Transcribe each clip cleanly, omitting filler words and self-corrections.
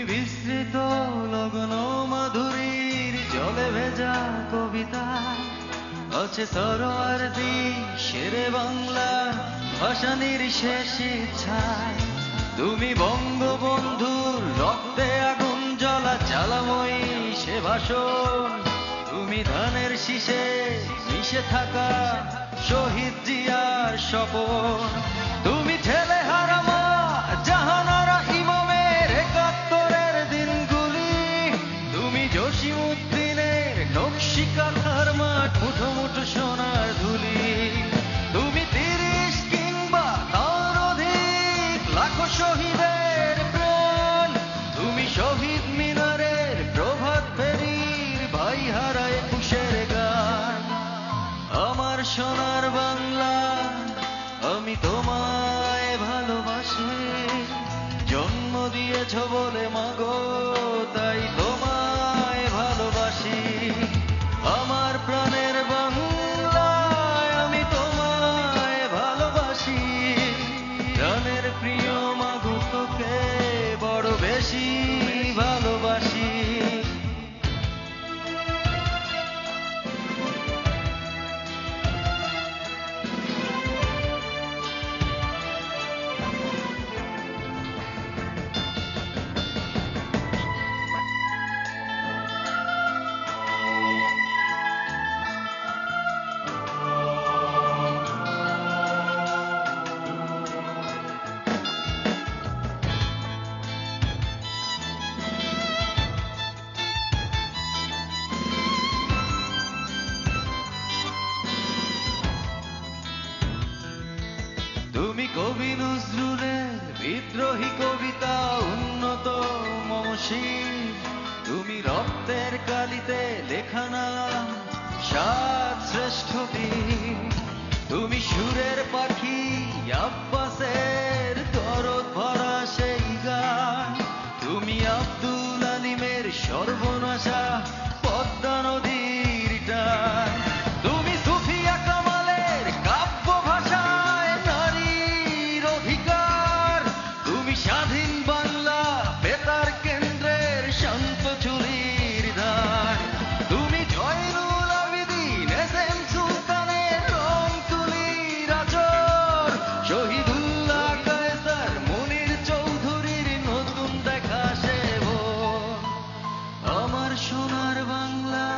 বিস্তৃত লগ্ন মাধুরীর জলে ভেজা কবিতা আছে সরোয়ার্দী শেরে বাংলা ভাসানির শেষ ইচ্ছায়। তুমি বঙ্গবন্ধুর রক্তে আগুন জ্বলা জ্বালাময়ী সে ভাষণ। তুমি ধানের শীষে মিশে থাকা শহীদ জিয়ার স্বপন। তুমি ছেলে হারা মা জাহানারা ইমামের ৭১-এর দিনগুলি। তুমি জসিমউদ্দিনের নকশি কাঁথার মাঠ মুঠো মুঠো সোনার ধুলি। তুমি ৩০ কিংবা তার অধিক লাখো শহীদের প্রাণ। তুমি শহীদ মিনারের প্রভাত ফেরির ভাই হারা ২১-এর গান। আমার সোনার বাংলা আমি তোমায় ভালোবাসি। জন্ম দিয়েছ বলে মাগো তাই তোমায় ভালোবাসি। আমার প্রাণের বাংলায় আমি তোমায় ভালোবাসি। প্রাণের প্রিয় মাগো তোকে বড় বেশি ভালোবাসি। তুমি কবি নজরুলের বিদ্রোহী কবিতা উন্নত মমশীল। তুমি রক্তের কালিতে লেখা নাম সাত শ্রেষ্ঠ বীর। তুমি সুরের পাখি আব্বাসের দরদ ভরা সেই গান। তুমি আব্দুল আলিমের সর্বনাশা পদ্মা নদীর টান। তুমি সুফিয়া কামালের কাব্য ভাষায় নারীর অধিকার। তুমি স্বাধীন বাংলা বেতার কেন্দ্রের শান্ত চুলির ধার। তুমি জয়নুল আবেদিন এস.এম. সুলতানের রং তুলির আচর। শহীদুল্লাহ কায়সার মুনির চৌধুরীর নতুন দেখা সেবন। আমার সোনার বাংলা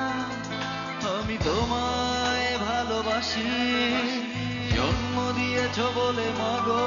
আমি তোমায় ভালোবাসি। জন্ম দিয়েছ বলে মাগো